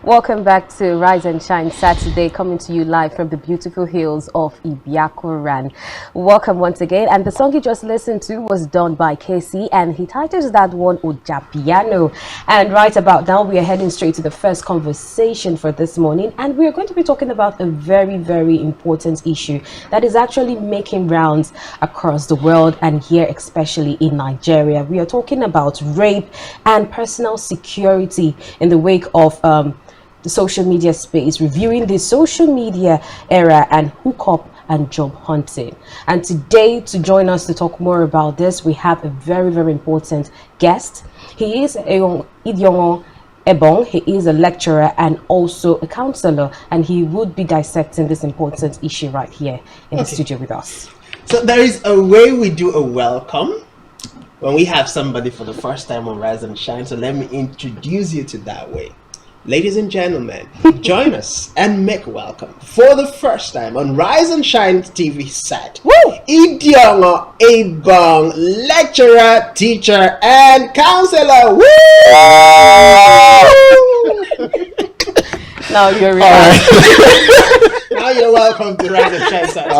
Welcome back to Rise and Shine Saturday, coming to you live from the beautiful hills of Ibiakuran. Welcome once again. And the song you just listened to was done by Casey, and he titles that one Ojapiano. And right about now, we are heading straight to the first conversation for this morning, and we are going to be talking about a very, very important issue that is actually making rounds across the world, and here especially in Nigeria. We are talking about rape and personal security in the wake of the social media space, reviewing the social media era and hookup and job hunting. And today, to join us to talk more about this, we have a very, very important guest. He is Idiongo Ebong. He is a lecturer and also a counselor, and he would be dissecting this important issue right here in the studio with us. So there is a way we do a welcome when we have somebody for the first time on Rise and Shine. So let me introduce you to that way. Ladies and gentlemen, join us and make welcome for the first time on Rise and Shine TV set. Idiongo Ebong, lecturer, teacher, and counselor. Woo! Now you're Now you're welcome to Rise and Shine set.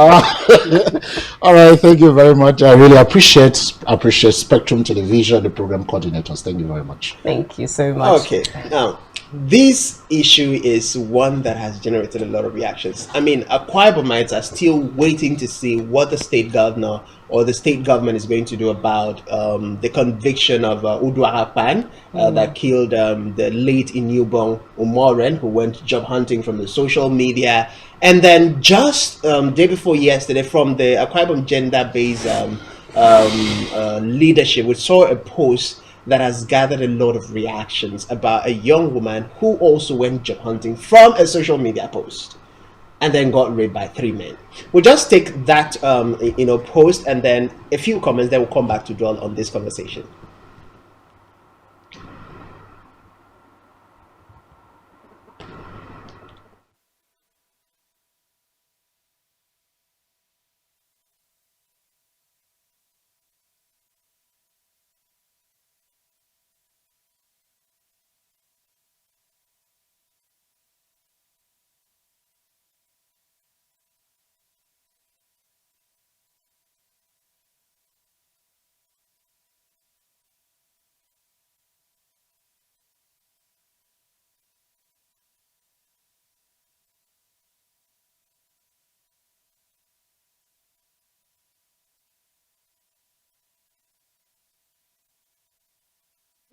All right, thank you very much. I really appreciate Spectrum Television, the program coordinators. Thank you very much. Thank you so much. Okay, now this issue is one that has generated a lot of reactions. I mean, Akwa Ibomites are still waiting to see what the state governor or the state government is going to do about the conviction of Uduahapan that killed the late Inubong Umoren, who went job hunting from the social media. And then just day before yesterday, from the Akwa Ibom gender-based leadership, we saw a post that has gathered a lot of reactions about a young woman who also went job hunting from a social media post and then got raped by 3 men. We'll just take that post and then a few comments, then we'll come back to dwell on this conversation.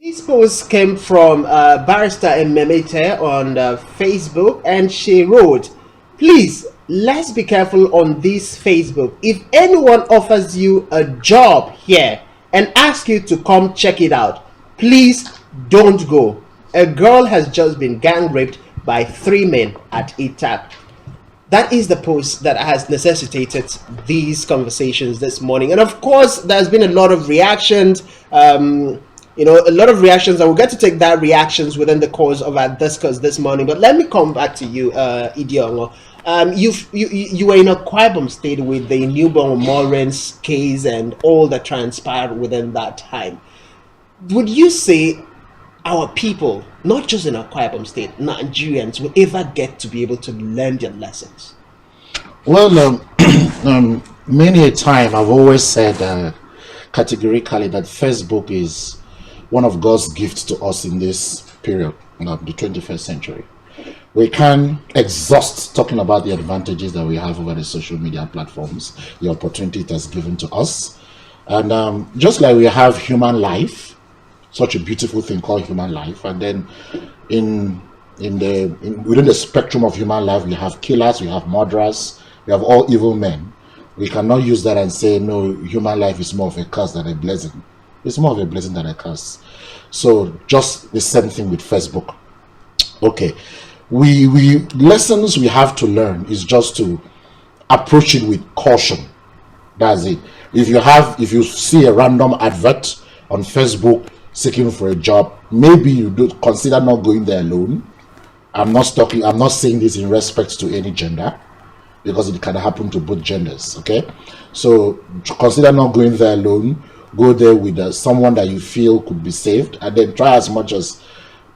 This post came from Barrister Memete on Facebook, and she wrote, "Please, let's be careful on this Facebook. If anyone offers you a job here and asks you to come check it out, please don't go. A girl has just been gang raped by 3 men at Itak." That is the post that has necessitated these conversations this morning. And of course, there's been a lot of reactions. A lot of reactions, and we'll get to take that reactions within the course of our discourse this morning. But let me come back to you, Idiongo. You were in Akwa Ibom State with the newborn Moren's case and all that transpired within that time. Would you say our people, not just in Akwa Ibom State, Nigerians, will ever get to be able to learn their lessons? Well, many a time I've always said categorically that Facebook is one of God's gifts to us in this period, the 21st century. We can exhaust talking about the advantages that we have over the social media platforms, the opportunity it has given to us. And just like we have human life, such a beautiful thing called human life, and then within the spectrum of human life, we have killers, we have murderers, we have all evil men. We cannot use that and say, no, human life is more of a curse than a blessing. It's more of a blessing than a curse. So just the same thing with Facebook. Okay, lessons we have to learn is just to approach it with caution. That's it. If you see a random advert on Facebook seeking for a job, maybe you do consider not going there alone. I'm not saying this in respect to any gender, because it can happen to both genders. Okay, so consider not going there alone. Go there with someone that you feel could be saved, and then try as much as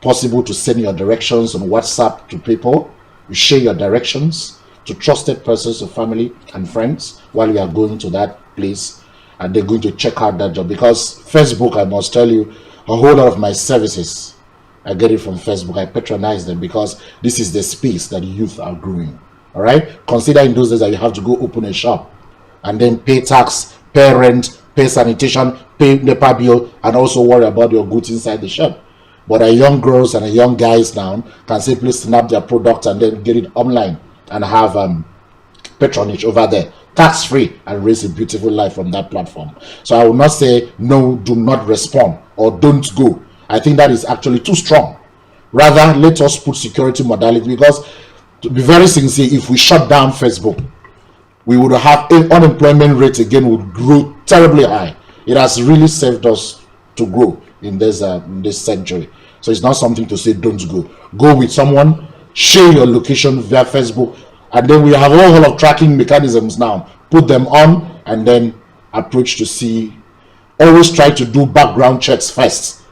possible to send your directions on WhatsApp to people. You share your directions to trusted persons, to family and friends while you are going to that place, and they're going to check out that job. Because Facebook, I must tell you, a whole lot of my services, I get it from Facebook. I patronize them because this is the space that the youth are growing. All right. Consider in those days that you have to go open a shop and then pay tax, pay rent, pay sanitation, pay NEPA bill, and also worry about your goods inside the shop. But our young girls and our young guys now can simply snap their product and then get it online and have patronage over there, tax free, and raise a beautiful life from that platform. So I will not say no, do not respond, or don't go. I think that is actually too strong. Rather, let us put security modality, because to be very sincere, if we shut down Facebook, we would have unemployment rate again would grow terribly high. It has really saved us to grow in this century. So it's not something to say don't go. Go with someone, share your location via Facebook, and then we have a whole lot of tracking mechanisms now. Put them on and then approach to see. Always try to do background checks first.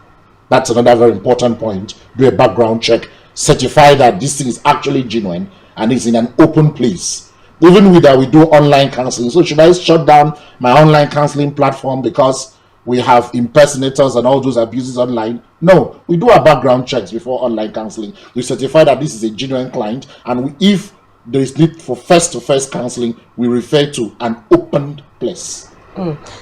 That's another very important point. Do a background check, certify that this thing is actually genuine and is in an open place. Even with that, we do online counseling. So should I shut down my online counseling platform because we have impersonators and all those abuses online? No, we do our background checks before online counseling. We certify that this is a genuine client, and if there is need for face-to-face counseling, we refer to an open place.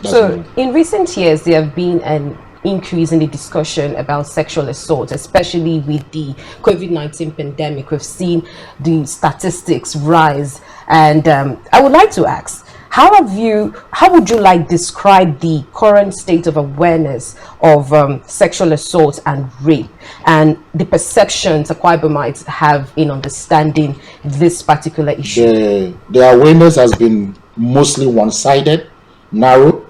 So in recent years, there have been an increase in the discussion about sexual assault, especially with the COVID-19 pandemic. We've seen the statistics rise, and I would like to ask, how would you like describe the current state of awareness of sexual assault and rape, and the perceptions Akwa Ibomites have in understanding this particular issue? The awareness has been mostly one-sided, narrow.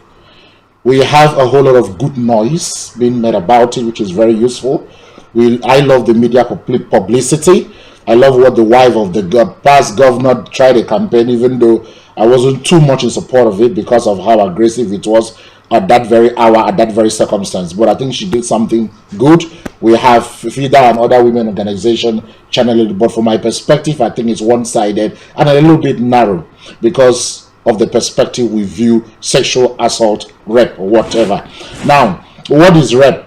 We have a whole lot of good noise being made about it, which is very useful. I love the media publicity. I love what the wife of the past governor tried a campaign, even though I wasn't too much in support of it because of how aggressive it was at that very hour, at that very circumstance. But I think she did something good. We have FIDA and other women organization channeling, but from my perspective, I think it's one-sided and a little bit narrow because of the perspective we view sexual assault, rape, or whatever. Now, what is rape?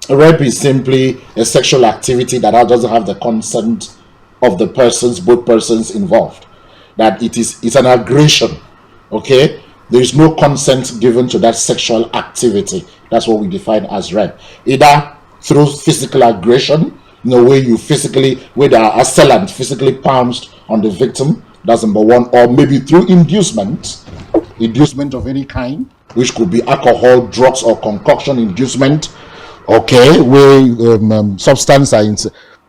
Rape is simply a sexual activity that doesn't have the consent of the persons, both persons involved. That it's an aggression, okay? There is no consent given to that sexual activity. That's what we define as rape. Either through physical aggression, in a way you physically, where the assailant physically pounced on the victim, that's number one, or maybe through inducement of any kind, which could be alcohol, drugs, or concoction inducement, okay, where substance are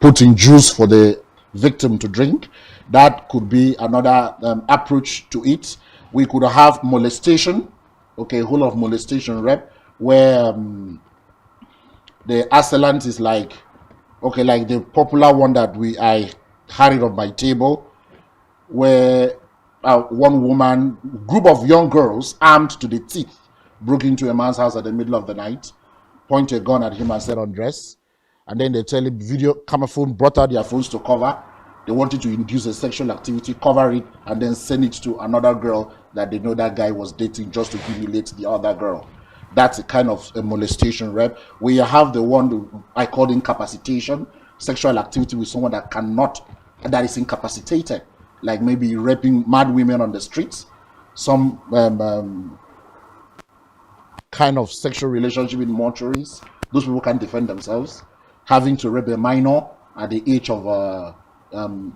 put in juice for the victim to drink. That could be another approach to it. We could have molestation, okay, whole of molestation rape, where the assailant is like, okay, like the popular one that I had it on my table, where one woman, group of young girls armed to the teeth, broke into a man's house at the middle of the night, pointed a gun at him and said undress. And then they tell him, video camera phone, brought out their phones to cover. They wanted to induce a sexual activity, cover it, and then send it to another girl that they know that guy was dating just to humiliate the other girl. That's a kind of a molestation rape. We have the one I call incapacitation, sexual activity with someone that is incapacitated, like maybe raping mad women on the streets, some kind of sexual relationship in mortuaries. Those people can't defend themselves. Having to rape a minor at the age of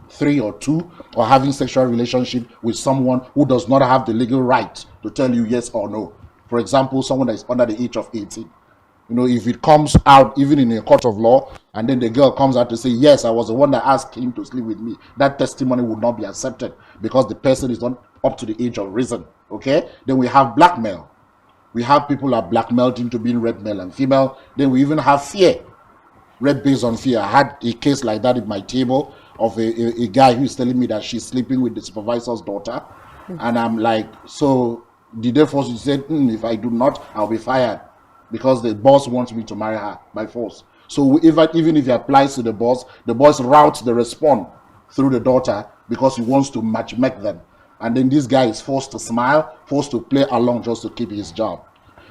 3 or 2, or having sexual relationship with someone who does not have the legal right to tell you yes or no. For example, someone that is under the age of 18. You know, if it comes out even in a court of law, and then the girl comes out to say, yes, I was the one that asked him to sleep with me, that testimony would not be accepted because the person is not up to the age of reason. Okay? Then we have blackmail. We have people are blackmailed into being rape, male and female. Then we even have fear. Rape based on fear. I had a case like that at my table of a guy who is telling me that she's sleeping with the supervisor's daughter. And I'm like, so did they force you? He said, if I do not, I'll be fired because the boss wants me to marry her by force. So even if he applies to the boss routes the response through the daughter because he wants to match-make them. And then this guy is forced to smile, forced to play along just to keep his job.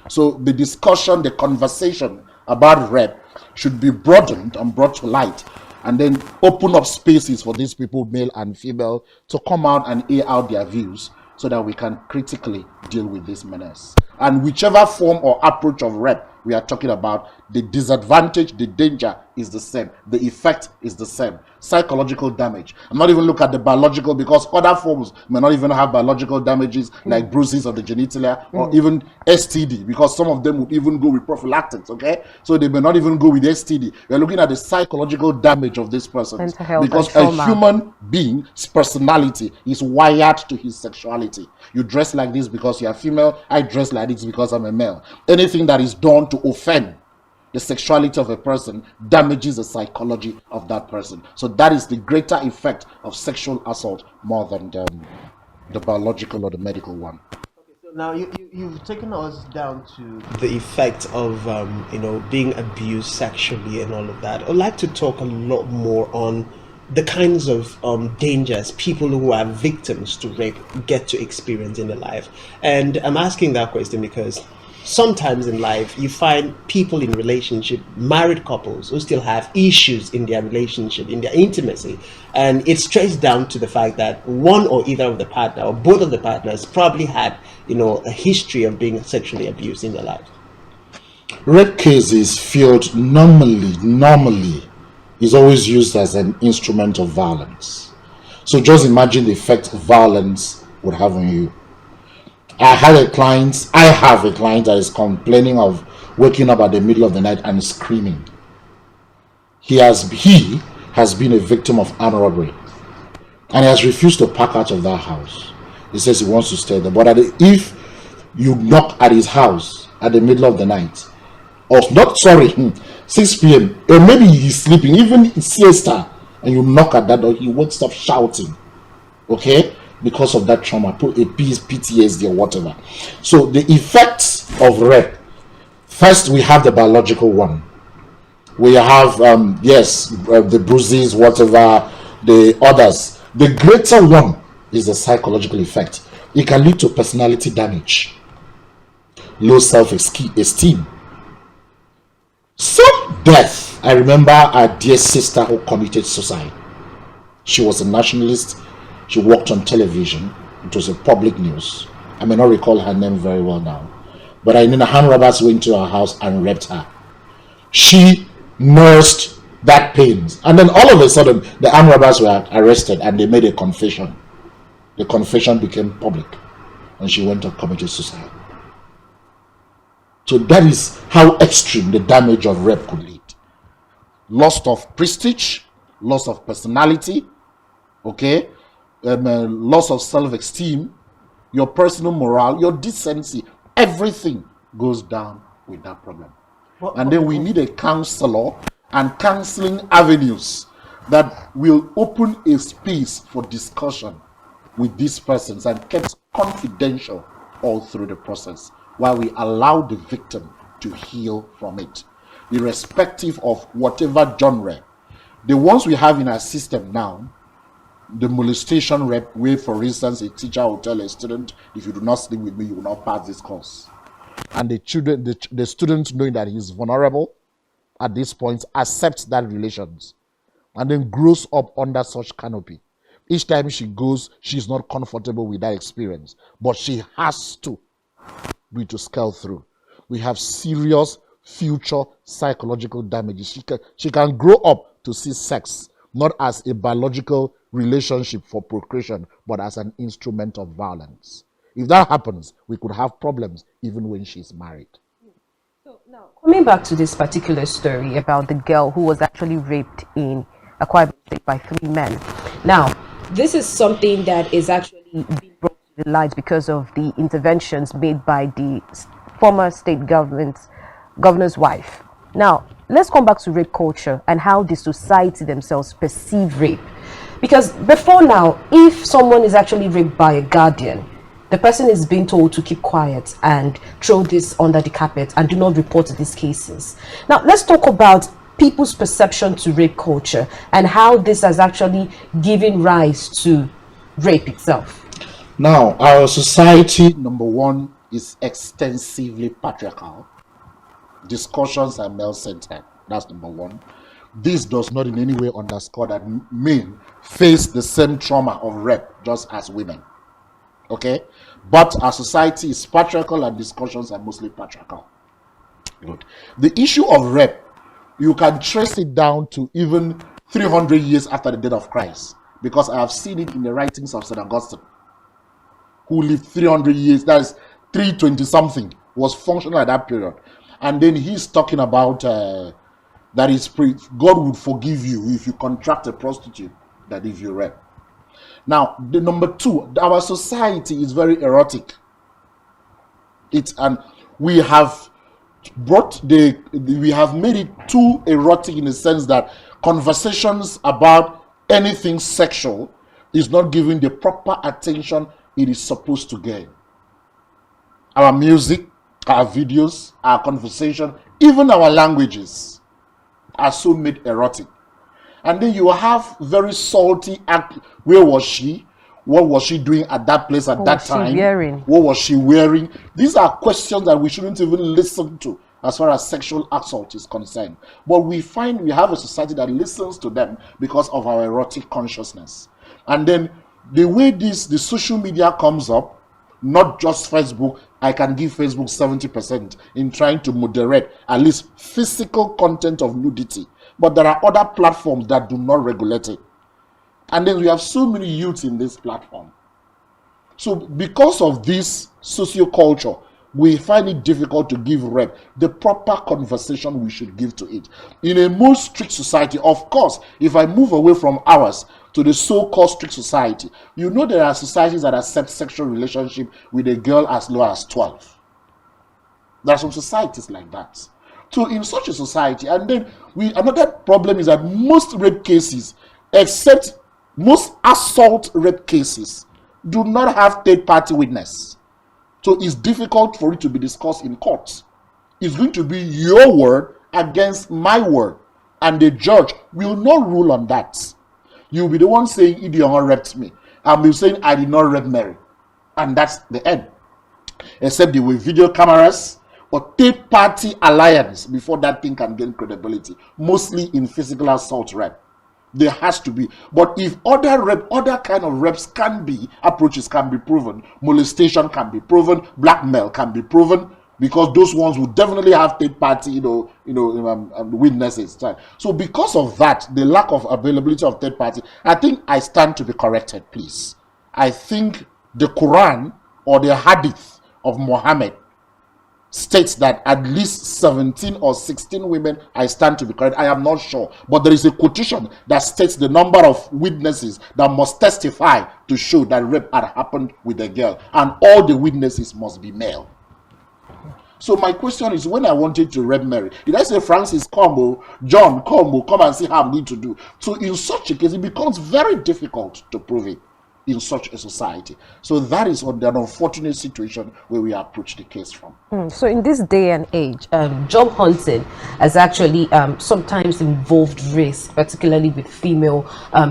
So the discussion, the conversation about rape should be broadened and brought to light, and then open up spaces for these people, male and female, to come out and air out their views so that we can critically deal with this menace. And whichever form or approach of rape we are talking about, the disadvantage, the danger is the same. The effect is the same. Psychological damage. I'm not even looking at the biological, because other forms may not even have biological damages like bruises of the genitalia or even STD, because some of them would even go with prophylactics, okay? So they may not even go with STD. We're looking at the psychological damage of this person, because a human being's personality is wired to his sexuality. You dress like this because you are female. I dress like this because I'm a male. Anything that is done to offend the sexuality of a person damages the psychology of that person. So that is the greater effect of sexual assault more than the biological or the medical one. So now you've taken us down to the effect of being abused sexually and all of that. I'd like to talk a lot more on the kinds of dangers people who are victims to rape get to experience in their life. And I'm asking that question because sometimes in life you find people in relationship, married couples, who still have issues in their relationship, in their intimacy, and it's traced down to the fact that one or either of the partner or both of the partners probably had a history of being sexually abused in their life. Rape cases field normally is always used as an instrument of violence. So just imagine the effect violence would have on you. I have a client that is complaining of waking up at the middle of the night and screaming. He has been a victim of armed robbery, and he has refused to pack out of that house. He says he wants to stay there, but if you knock at his house at the middle of the night, or 6 p.m., or maybe he's sleeping, even siesta, and you knock at that door, he won't stop shouting, okay, because of that trauma, PTSD or whatever. So the effects of rape, first we have the biological one. We have the bruises, whatever, the others. The greater one is the psychological effect. It can lead to personality damage, low self-esteem, some death. I remember a dear sister who committed suicide. She was a nationalist. She worked on television. It was a public news. I may not recall her name very well now, but I know the hand robbers went to her house and raped her. She nursed that pain, and then all of a sudden the armed robbers were arrested and they made a confession. The confession became public, and she went to commit suicide. So that is how extreme the damage of rape could lead. Loss of prestige, loss of personality, okay, loss of self-esteem, your personal morale, your decency, everything goes down with that problem. And then we need a counselor and counseling avenues that will open a space for discussion with these persons and kept confidential all through the process, while we allow the victim to heal from it, irrespective of whatever genre. The ones we have in our system now, the molestation rape, where, for instance, a teacher will tell a student, if you do not sleep with me, you will not pass this course. And the student, knowing that he is vulnerable at this point, accepts that relations and then grows up under such canopy. Each time she goes, she's not comfortable with that experience, but she has to scale through. We have serious future psychological damages. She can grow up to see sex not as a biological relationship for procreation, but as an instrument of violence. If that happens, we could have problems even when she's married. So now, coming back to this particular story about the girl who was actually raped in Akwa Ibom State by 3 men. Now, this is something that is actually being brought to the light because of the interventions made by the former state governor's wife. Now, let's come back to rape culture and how the society themselves perceive rape. Because before now, if someone is actually raped by a guardian, the person is being told to keep quiet and throw this under the carpet and do not report these cases. Now, let's talk about people's perception to rape culture and how this has actually given rise to rape itself? Now, our society, number one, is extensively patriarchal. Discussions are male-centered. That's number one. This does not in any way underscore that men face the same trauma of rape just as women. Okay? But our society is patriarchal and discussions are mostly patriarchal. Good. The issue of rape, you can trace it down to even 300 years after the death of Christ, because I have seen it in the writings of St. Augustine, who lived 300 years, that is 320 something, was functional at that period. And then he's talking about that is God would forgive you if you contract a prostitute that if you rape. Now, the number two, our society is very erotic. And we have we have made it too erotic in the sense that conversations about anything sexual is not given the proper attention it is supposed to get. Our music, our videos, our conversation, even our languages are so made erotic. And then you have very salty act. Where was she? What was she doing at that place at that time? What was she wearing? These are questions that we shouldn't even listen to as far as sexual assault is concerned. But we find we have a society that listens to them because of our erotic consciousness. And then the way the social media comes up, not just Facebook, I can give Facebook 70% in trying to moderate at least physical content of nudity. But there are other platforms that do not regulate it. And then we have so many youths in this platform. So because of this socioculture, we find it difficult to give rape the proper conversation we should give to it. In a more strict society, of course, if I move away from ours to the so-called strict society, you know there are societies that accept sexual relationship with a girl as low as 12. There are some societies like that. So in such a society, and then another problem is that most rape cases, except most assault rape cases, do not have third-party witness. So it's difficult for it to be discussed in court. It's going to be your word against my word, and the judge will not rule on that. You'll be the one saying Idioma raped me, and will saying I did not rape Mary, and that's the end. Except there were video cameras or third-party alliance before that thing can gain credibility. Mostly in physical assault rape, there has to be. But if other kind of rapes approaches can be proven, molestation can be proven, blackmail can be proven, because those ones will definitely have third-party, witnesses. So because of that, the lack of availability of third-party, I think I stand to be corrected, please. I think the Quran or the Hadith of Muhammad states that at least 17 or 16 women, I stand to be correct, I am not sure, but there is a quotation that states the number of witnesses that must testify to show that rape had happened with a girl, and all the witnesses must be male. So my question is, when I wanted to rape Mary, did I say, Francis, come, John, come and see how I'm going to do? So in such a case, it becomes very difficult to prove it in such a society. So that is an unfortunate situation where we approach the case from. So in this day and age, job hunting has actually sometimes involved risk, particularly with female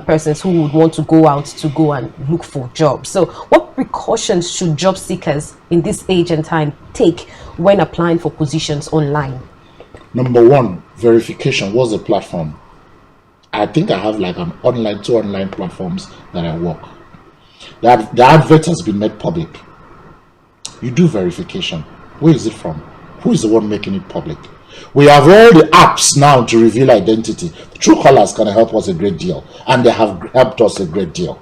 persons who would want to go and look for jobs. So what precautions should job seekers in this age and time take when applying for positions online? Number one, verification. What's the platform? I think I have like two online platforms that I work. The advert has been made public. You do verification. Where is it from? Who is the one making it public? We have all the apps now to reveal identity. Truecaller can help us a great deal, and they have helped us a great deal.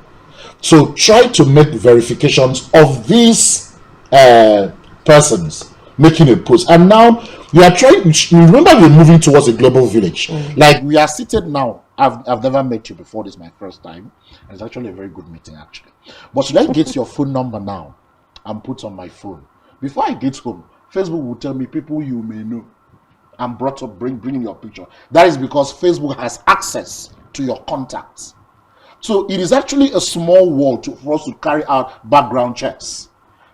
So try to make verifications of these persons making a post. And now you are trying. Remember, we're moving towards a global village. Like we are seated now. I've never met you before. This is my first time, and it's actually a very good meeting, actually. But should I get your phone number now and put on my phone? Before I get home, Facebook will tell me people you may know and bring your picture. That is because Facebook has access to your contacts. So it is actually a small world for us to carry out background checks.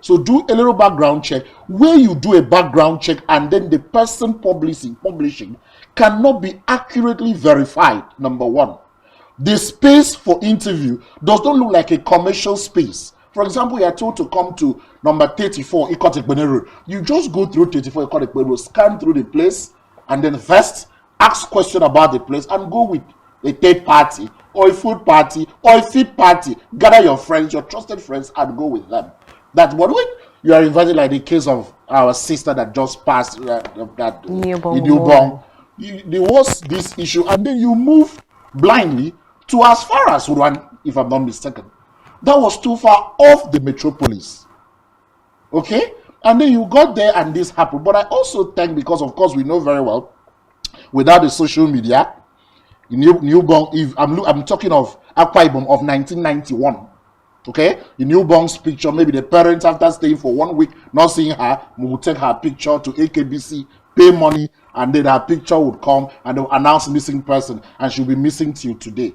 So do a little background check. Where you do a background check and then the person publishing cannot be accurately verified, number one. The space for interview does not look like a commercial space. For example, you are told to come to number 34, Ikotekbene Road. You just go through 34, Ikotekbene Road, scan through the place, and then first ask question about the place and go with a third party or a food party or a feed party. Gather your friends, your trusted friends, and go with them. That's what you are invited, like the case of our sister that just passed that newborn. There was this issue, and then you move blindly to as far as Uruan, if I'm not mistaken. That was too far off the metropolis. Okay? And then you got there and this happened. But I also think, because of course we know very well, without the social media, newborn, if I'm talking of Akwa Ibom of 1991. Okay? The newborn's picture, maybe the parents, after staying for 1 week, not seeing her, will take her picture to AKBC, pay money, and then her picture would come and they'll announce missing person, and she'll be missing till today.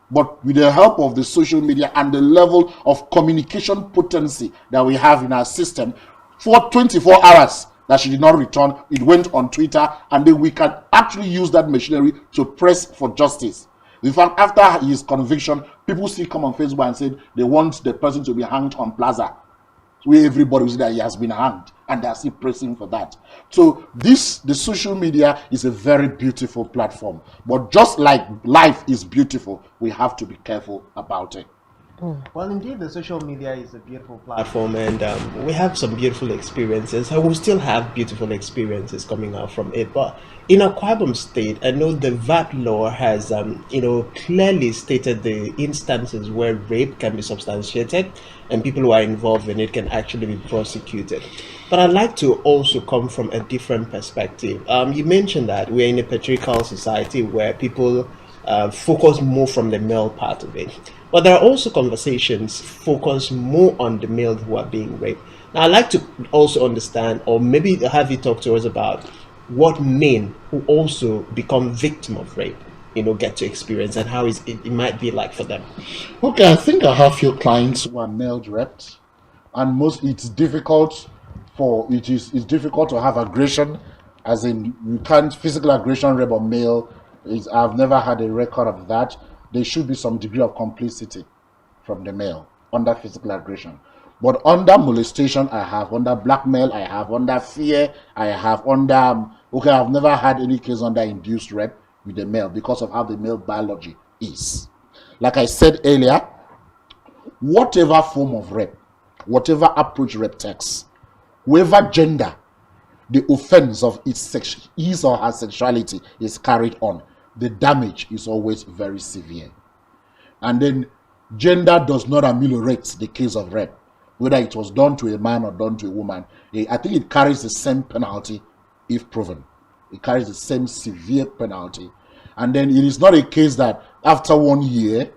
But with the help of the social media and the level of communication potency that we have in our system, for 24 hours that she did not return, it went on Twitter, and then we can actually use that machinery to press for justice. In fact, after his conviction, people still come on Facebook and say they want the person to be hanged on Plaza, where everybody will say that he has been hanged, and they are still pressing for that. So the social media is a very beautiful platform, but just like life is beautiful, we have to be careful about it. Well, indeed, the social media is a beautiful platform, and we have some beautiful experiences. I will still have beautiful experiences coming out from it. But in Akwa Ibom State, I know the VAT law has, clearly stated the instances where rape can be substantiated, and people who are involved in it can actually be prosecuted. But I'd like to also come from a different perspective. You mentioned that we're in a patriarchal society where people focus more from the male part of it. But there are also conversations focus more on the males who are being raped. Now, I'd like to also understand, or maybe have you talk to us about what men who also become victim of rape, get to experience, and how it might be like for them. Okay, I think I have few clients who are male raped, and it's difficult to have aggression, as in you can't physical aggression rape on male. I've never had a record of that. There should be some degree of complicity from the male under physical aggression. But under molestation, I have. Under blackmail, I have. Under fear, I have. I've never had any case under induced rape with the male because of how the male biology is. Like I said earlier, whatever form of rape, whatever approach rape takes, whatever gender the offense of his or her sexuality is carried on, the damage is always very severe. And then gender does not ameliorate the case of rape, whether it was done to a man or done to a woman. I think it carries the same penalty if proven. It carries the same severe penalty. And then it is not a case that after 1 year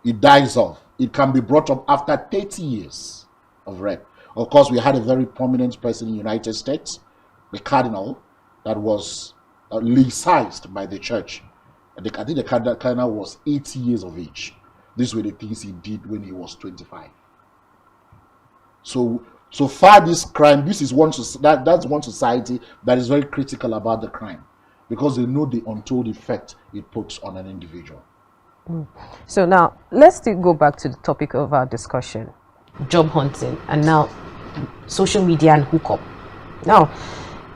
it dies off. It can be brought up after 30 years of rape. Of course, we had a very prominent person in the United States, the cardinal, that was leicized by the church. I think the cardinal was 80 years of age. These were the things he did when he was 25. So far, this crime, that's one society that is very critical about the crime, because they know the untold effect it puts on an individual. So now let's still go back to the topic of our discussion: job hunting, and now social media and hookup. Now,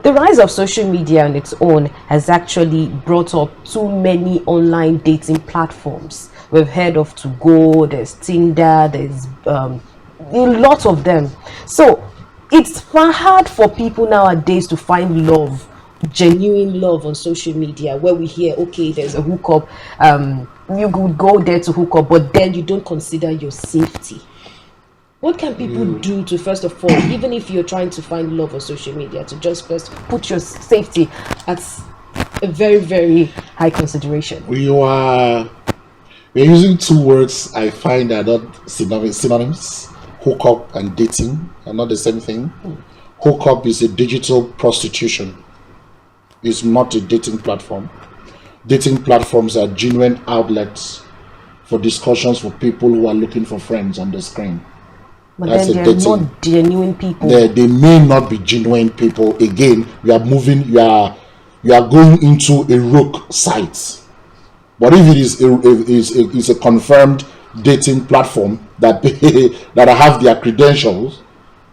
the rise of social media on its own has actually brought up too many online dating platforms. We've heard of To Go, there's Tinder, there's a lot of them. So it's hard for people nowadays to find love, genuine love on social media, where we hear, okay, there's a hookup, you could go there to hook up, but then you don't consider your safety. What can people do to, first of all, even if you're trying to find love on social media, to just first put your safety at a very, very high consideration? We're using two words I find are not synonyms. Hookup and dating are not the same thing. Hookup is a digital prostitution. It's not a dating platform. Dating platforms are genuine outlets for discussions for people who are looking for friends on the screen. But That's then a they're dating. not genuine people. They may not be genuine people. Again, you are moving. You are going into a rogue site. But if it is a confirmed dating platform that that have their credentials,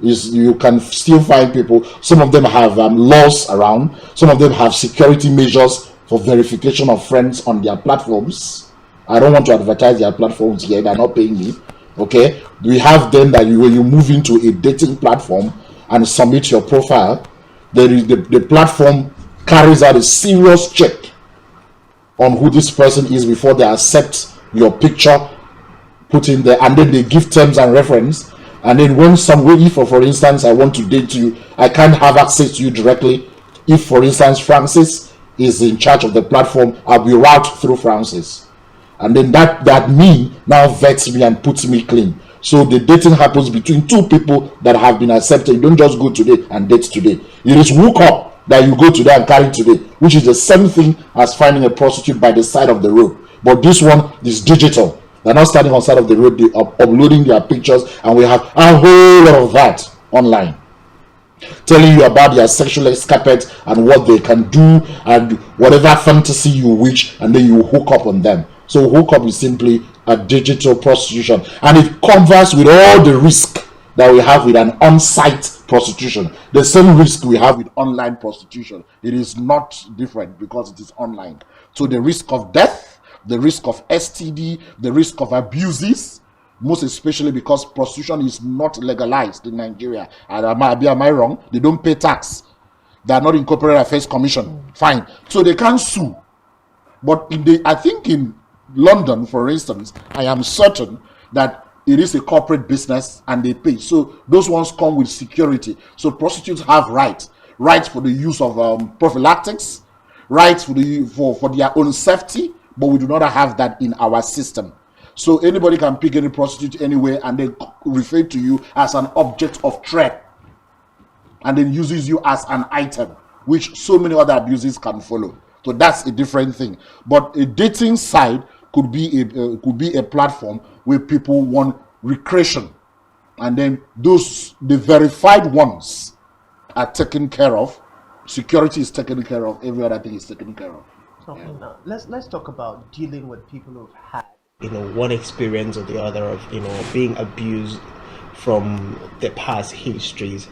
is you can still find people. Some of them have laws around. Some of them have security measures for verification of friends on their platforms. I don't want to advertise their platforms here. They're not paying me. Okay, we have them that when you move into a dating platform and submit your profile, there is the platform carries out a serious check on who this person is before they accept your picture put in there, and then they give terms and reference. And then when somebody, for instance, I want to date you, I can't have access to you directly. If, for instance, Francis is in charge of the platform, I'll be routed through Francis, and then that me now vets me and puts me clean. So the dating happens between two people that have been accepted. You don't just go today and date today. It is hook up that you go today and carry today, which is the same thing as finding a prostitute by the side of the road. But this one is digital. They're not standing on the side of the road, they are uploading their pictures, and we have a whole lot of that online, telling you about their sexual escapades and what they can do and whatever fantasy you wish, and then you hook up on them. So hookup is simply a digital prostitution, and it covers with all the risk that we have with an on-site prostitution. The same risk we have with online prostitution. It is not different because it is online. So the risk of death, the risk of STD, the risk of abuses, most especially because prostitution is not legalized in Nigeria. And am I wrong? They don't pay tax. They are not in Corporate Affairs Commission. Fine. So they can't sue. But I think in London, for instance, I am certain that it is a corporate business and they pay. So those ones come with security. So prostitutes have rights for the use of prophylactics, rights for their own safety, but we do not have that in our system. So anybody can pick any prostitute anywhere and then refer to you as an object of threat, and then uses you as an item, which so many other abuses can follow. So that's a different thing. But a dating site could be a platform where people want recreation, and then the verified ones are taken care of. Security is taken care of. Every other thing is taken care of. Okay, now let's talk about dealing with people who've had one experience or the other of being abused from the past histories.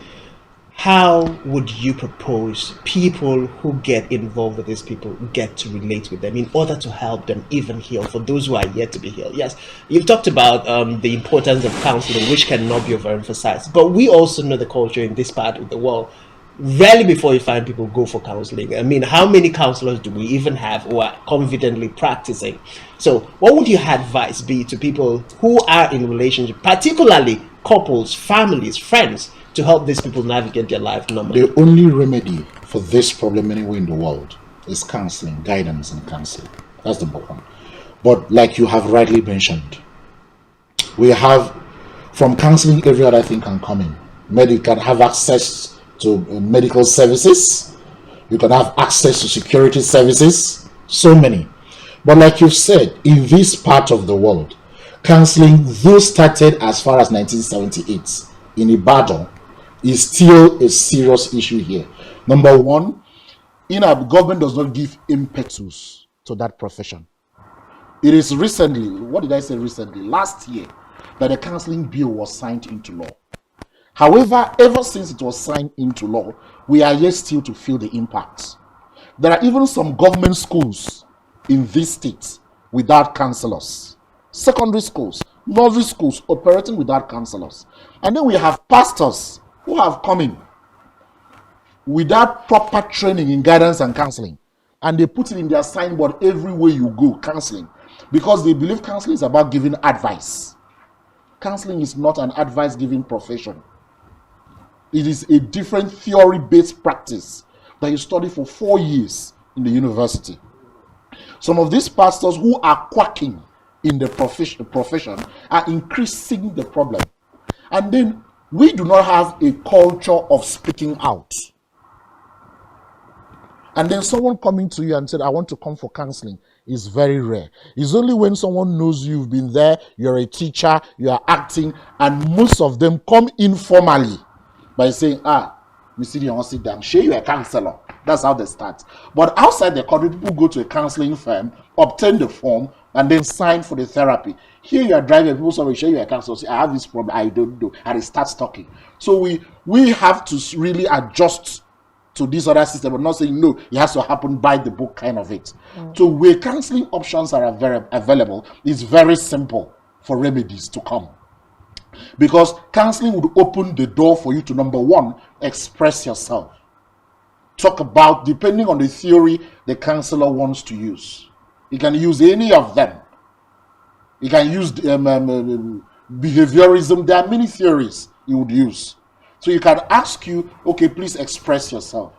How would you propose people who get involved with these people get to relate with them in order to help them even heal, for those who are yet to be healed? Yes, you've talked about the importance of counseling, which cannot be overemphasized, but we also know the culture in this part of the world. Rarely before you find people go for counseling. I mean, how many counselors do we even have who are confidently practicing? So what would your advice be to people who are in relationship, particularly couples, families, friends, to help these people navigate their life normally? The only remedy for this problem anywhere in the world is counseling, guidance and counseling. That's number one. But like you have rightly mentioned, we have, from counseling, every other thing can come in. You can have access to medical services, you can have access to security services, so many. But like you've said, in this part of the world, counseling, though started as far as 1978 in Ibadan, is still a serious issue here. Number one, our government does not give impetus to that profession. It is recently, last year, that the counseling bill was signed into law. However, ever since it was signed into law, we are yet still to feel the impact. There are even some government schools in this state without counselors. Secondary schools, nursery schools operating without counselors. And then we have pastors who have come in without proper training in guidance and counseling. And they put it in their signboard everywhere you go, counseling. Because they believe counseling is about giving advice. Counseling is not an advice-giving profession. It is a different theory-based practice that you study for 4 years in the university. Some of these pastors who are quacking in the profession are increasing the problem. And then we do not have a culture of speaking out. And then someone coming to you and said, I want to come for counseling, is very rare. It's only when someone knows you've been there, you're a teacher, you are acting, and most of them come informally by saying, you see, you want to sit down, share you a counselor. That's how they start. But outside the country, people go to a counseling firm, obtain the form, and then sign for the therapy. Here you are driving, people say, share you a counselor, say, I have this problem, I don't know, and it starts talking. So we have to really adjust to this other system, but not saying no, it has to happen by the book kind of it. So where counseling options are available, it's very simple for remedies to come. Because counseling would open the door for you to, number one, express yourself. Talk about, depending on the theory the counselor wants to use. You can use any of them. You can use behaviorism. There are many theories you would use. So you can ask you, okay, please express yourself.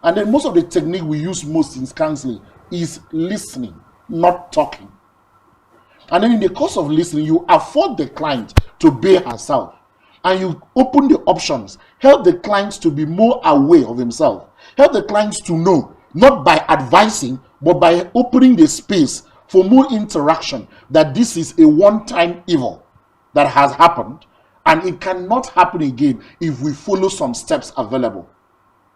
And then most of the technique we use most in counseling is listening, not talking. And then in the course of listening, you afford the client to be herself. And you open the options, help the client to be more aware of himself. Help the clients to know, not by advising, but by opening the space for more interaction, that this is a one-time evil that has happened, and it cannot happen again if we follow some steps available.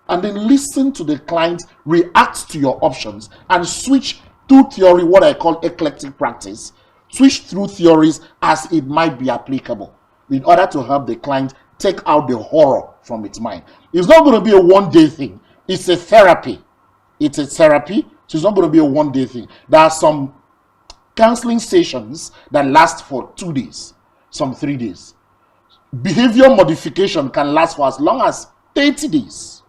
And then listen to the client, react to your options, and switch through theory, what I call eclectic practice. Switch through theories as it might be applicable in order to help the client take out the horror from its mind. It's not going to be a one-day thing. It's a therapy. It's a therapy, so it's not going to be a one-day thing. There are some counseling sessions that last for 2 days, some 3 days. Behavior modification can last for as long as 30 days.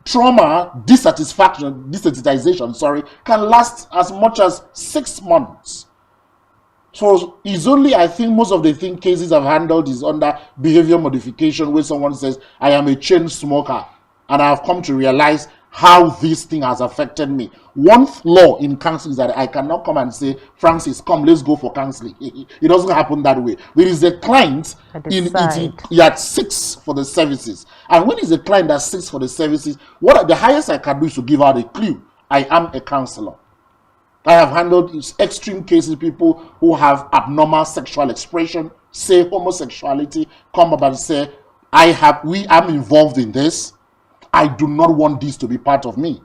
Trauma desensitization, can last as much as 6 months. So it's only, I think, most of the cases I've handled is under behavior modification, where someone says, I am a chain smoker, and I have come to realize how this thing has affected me. One flaw in counseling is that I cannot come and say, Francis, come, let's go for counseling. It doesn't happen that way. There is a client that seeks for the services. And when it's a client that seeks for the services, the highest I can do is to give out a clue. I am a counselor. I have handled extreme cases, people who have abnormal sexual expression, say homosexuality, come up and say, I'm involved in this. I do not want this to be part of me.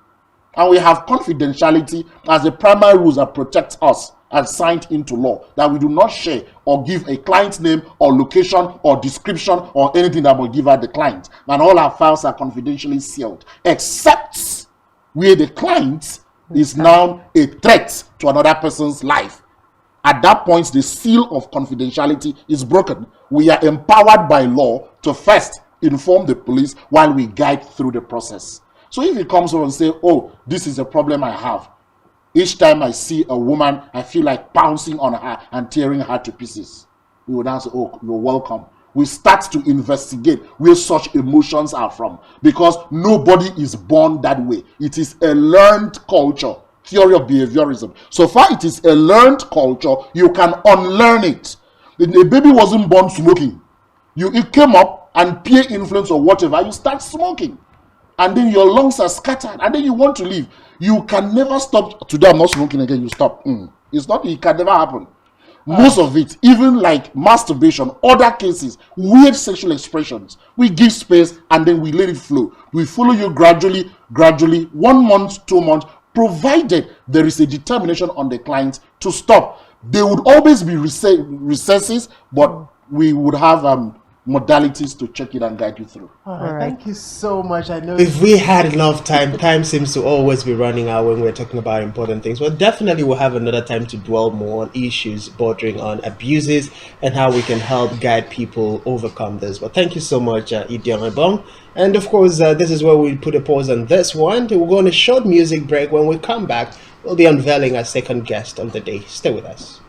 And we have confidentiality as the primary rules that protect us and signed into law, that we do not share or give a client's name or location or description or anything that will give out the client. And all our files are confidentially sealed, except where the client is now a threat to another person's life. At that point, the seal of confidentiality is broken. We are empowered by law to first inform the police while we guide through the process. So if he comes over and say, oh, this is a problem I have. Each time I see a woman, I feel like pouncing on her and tearing her to pieces. We would answer, oh, you're welcome. We start to investigate where such emotions are from, because nobody is born that way. It is a learned culture, theory of behaviorism. So far it is a learned culture, you can unlearn it. The baby wasn't born smoking. It came up and peer influence or whatever, you start smoking. And then your lungs are scattered, and then you want to leave. You can never stop. Today I'm not smoking again, you stop. It can never happen. Most of it, even like masturbation, other cases, weird sexual expressions, we give space and then we let it flow. We follow you gradually, 1 month, 2 months, provided there is a determination on the client to stop. There would always be recesses, but we would have modalities to check it and guide you through. All right. Thank you so much. I know if we had enough time seems to always be running out when we're talking about important things. Well, definitely we'll have another time to dwell more on issues bordering on abuses and how we can help guide people overcome this. But thank you so much, Idion. And of course, this is where we put a pause on this one. We'll go on a short music break. When we come back, we'll be unveiling our second guest of the day. Stay with us.